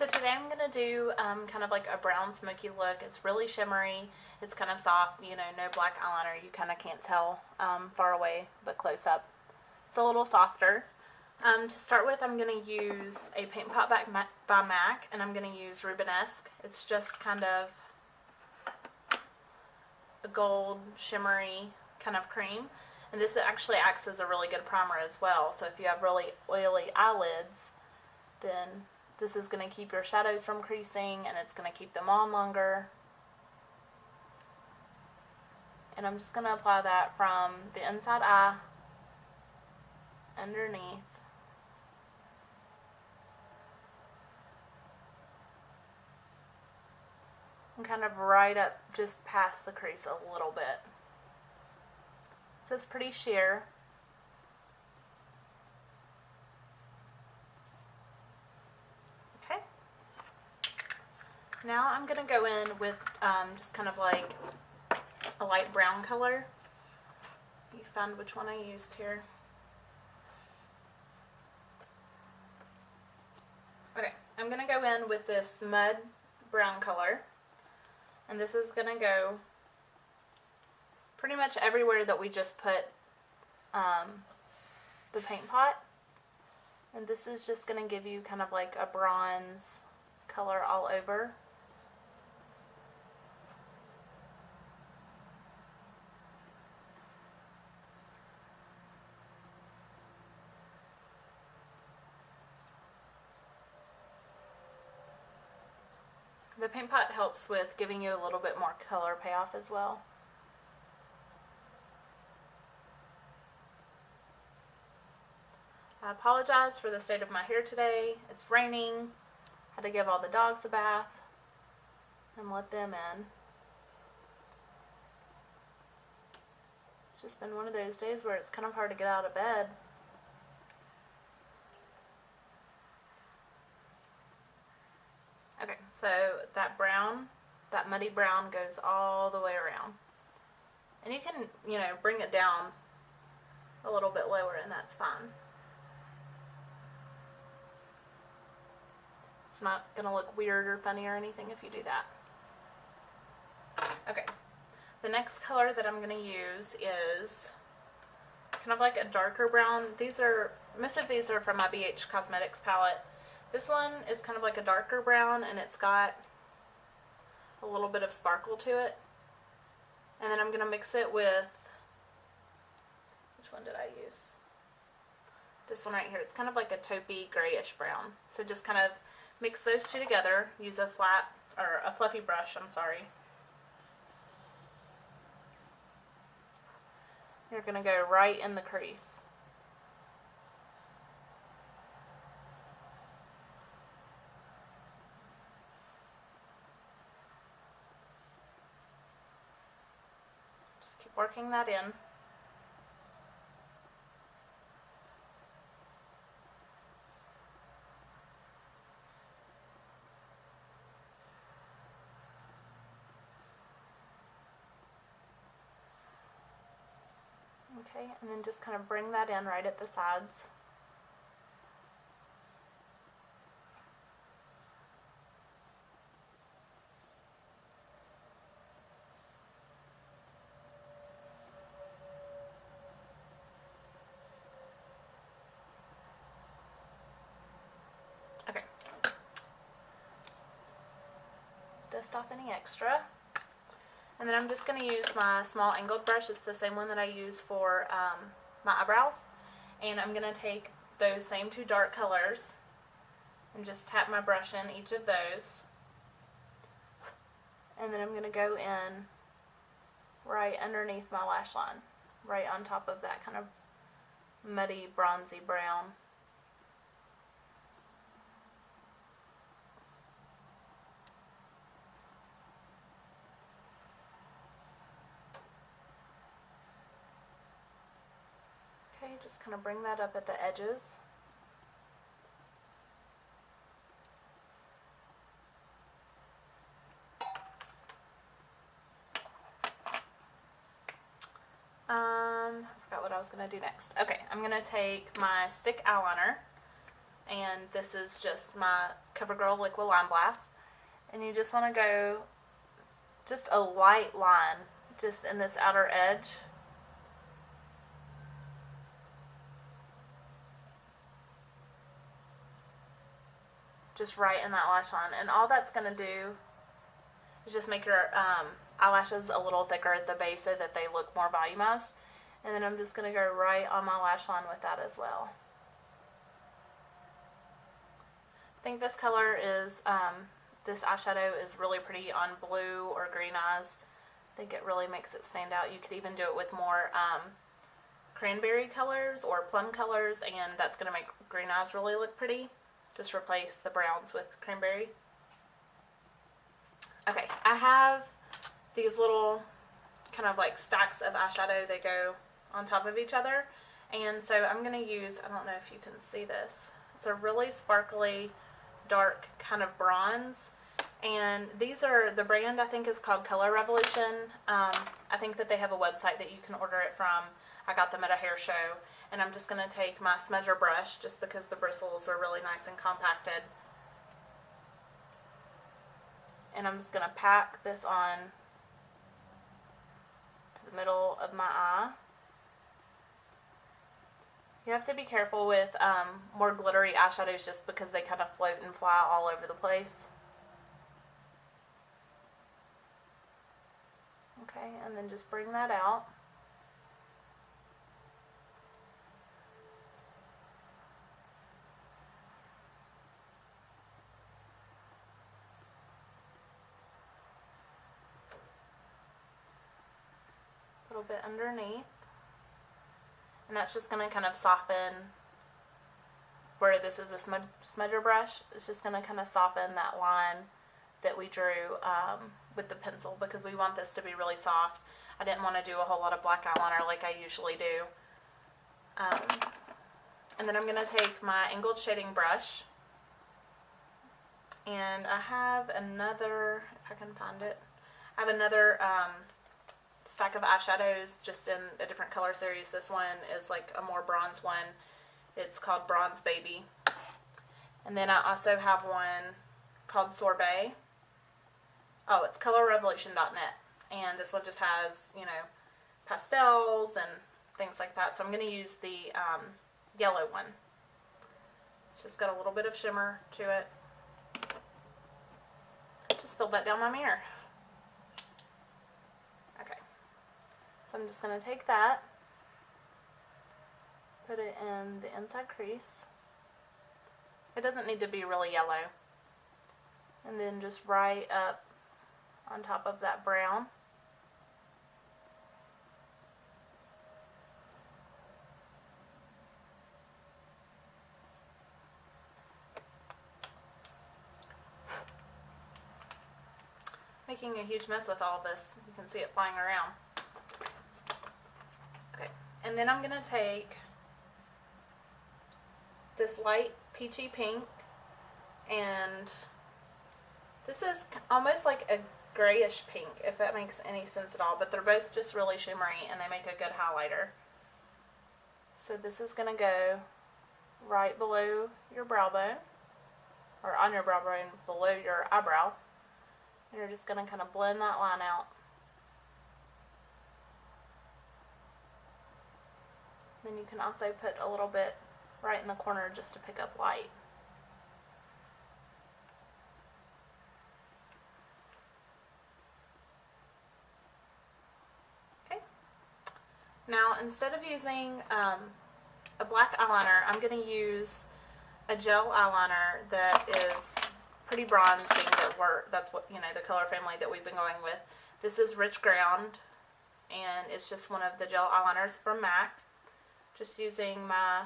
So today I'm going to do kind of like a brown smoky look. It's really shimmery. It's kind of soft, you know, no black eyeliner. You kind of can't tell far away, but close up. It's a little softer. To start with, I'm going to use a Paint Pot by MAC, and I'm going to use Rubenesque. It's just kind of a gold, shimmery kind of cream. And this actually acts as a really good primer as well. So if you have really oily eyelids, then this is going to keep your shadows from creasing, and it's going to keep them on longer. And I'm just going to apply that from the inside eye, underneath, and kind of right up just past the crease a little bit. So it's pretty sheer. Okay. Now I'm going to go in with just kind of like a light brown color. You find which one I used here. Okay, I'm going to go in with this mud brown color, and this is going to go pretty much everywhere that we just put the paint pot, and this is just going to give you kind of like a bronze color all over. The paint pot helps with giving you a little bit more color payoff as well. I apologize for the state of my hair today. It's raining. Had to give all the dogs a bath and let them in. It's just been one of those days where it's kind of hard to get out of bed. Okay, so that brown, that muddy brown goes all the way around. And you can, you know, bring it down a little bit lower, and that's fine. It's not going to look weird or funny or anything if you do that. Okay, the next color that I'm going to use is kind of like a darker brown. Most of these are from my BH Cosmetics palette. This one is kind of like a darker brown, and it's got a little bit of sparkle to it. And then I'm going to mix it with, which one did I use? This one right here. It's kind of like a taupey grayish brown. So just kind of mix those two together. Use a fluffy brush, I'm sorry. You're going to go right in the crease. Keep working that in. Okay, and then just kind of bring that in right at the sides. Okay. Dust off any extra. And then I'm just going to use my small angled brush. It's the same one that I use for my eyebrows. And I'm going to take those same two dark colors and just tap my brush in each of those. And then I'm going to go in right underneath my lash line, right on top of that kind of muddy bronzy brown. Okay, just kind of bring that up at the edges. I forgot what I was going to do next. Okay, I'm going to take my stick eyeliner and this is just my CoverGirl Liquid Line Blast. And you just want to go just a light line just in this outer edge. Just right in that lash line. And all that's going to do is just make your eyelashes a little thicker at the base so that they look more volumized. And then I'm just going to go right on my lash line with that as well. I think this color is, this eyeshadow is really pretty on blue or green eyes. I think it really makes it stand out. You could even do it with more cranberry colors or plum colors, and that's going to make green eyes really look pretty. Just replace the browns with cranberry. Okay, I have these little kind of like stacks of eyeshadow that go on top of each other. And so I'm going to use, I don't know if you can see this, it's a really sparkly, dark kind of bronze. And these are, the brand I think is called Color Revolution. I think that they have a website that you can order it from. I got them at a hair show. And I'm just going to take my smudger brush just because the bristles are really nice and compacted. And I'm just going to pack this on to the middle of my eye. You have to be careful with more glittery eyeshadows just because they kind of float and fly all over the place. Okay, and then just bring that out. A little bit underneath. And that's just going to kind of soften where this is a smudger brush. It's just going to kind of soften that line that we drew with the pencil because we want this to be really soft. I didn't want to do a whole lot of black eyeliner like I usually do. And then I'm going to take my angled shading brush. And I have another, if I can find it, I have another stack of eyeshadows just in a different color series. This one is like a more bronze one. It's called Bronze Baby. And then I also have one called Sorbet. Oh, it's colorrevolution.net. And this one just has, you know, pastels and things like that. So I'm going to use the yellow one. It's just got a little bit of shimmer to it. Just filled that down my mirror. Okay. So I'm just going to take that, put it in the inside crease. It doesn't need to be really yellow. And then just right up on top of that brown. Making a huge mess with all this. You can see it flying around. Okay, and then I'm going to take this light peachy pink, and this is almost like a grayish pink, if that makes any sense at all, but they're both just really shimmery and they make a good highlighter. So this is going to go right below your brow bone, or on your brow bone below your eyebrow. And you're just going to kind of blend that line out. Then you can also put a little bit right in the corner just to pick up light. Okay. Now instead of using a black eyeliner, I'm going to use a gel eyeliner that is pretty bronze, being that that's what, you know, the color family that we've been going with. This is Rich Ground, and it's just one of the gel eyeliners from MAC. Just using my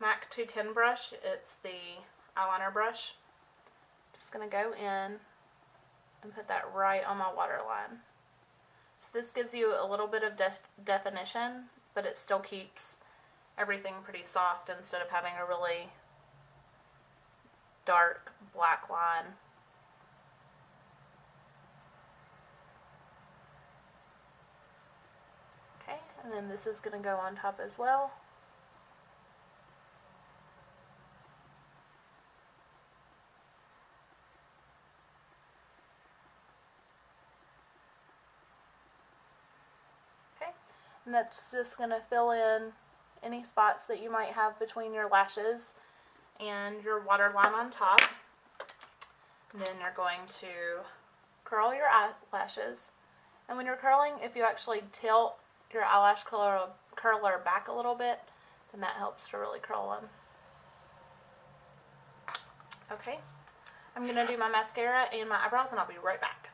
MAC 210 brush. It's the eyeliner brush. Just going to go in and put that right on my waterline. So this gives you a little bit of definition, but it still keeps everything pretty soft instead of having a really dark black line. Okay, and then this is going to go on top as well. And that's just going to fill in any spots that you might have between your lashes and your waterline on top. And then you're going to curl your eyelashes. And when you're curling, if you actually tilt your eyelash curler back a little bit, then that helps to really curl them. Okay, I'm going to do my mascara and my eyebrows, and I'll be right back.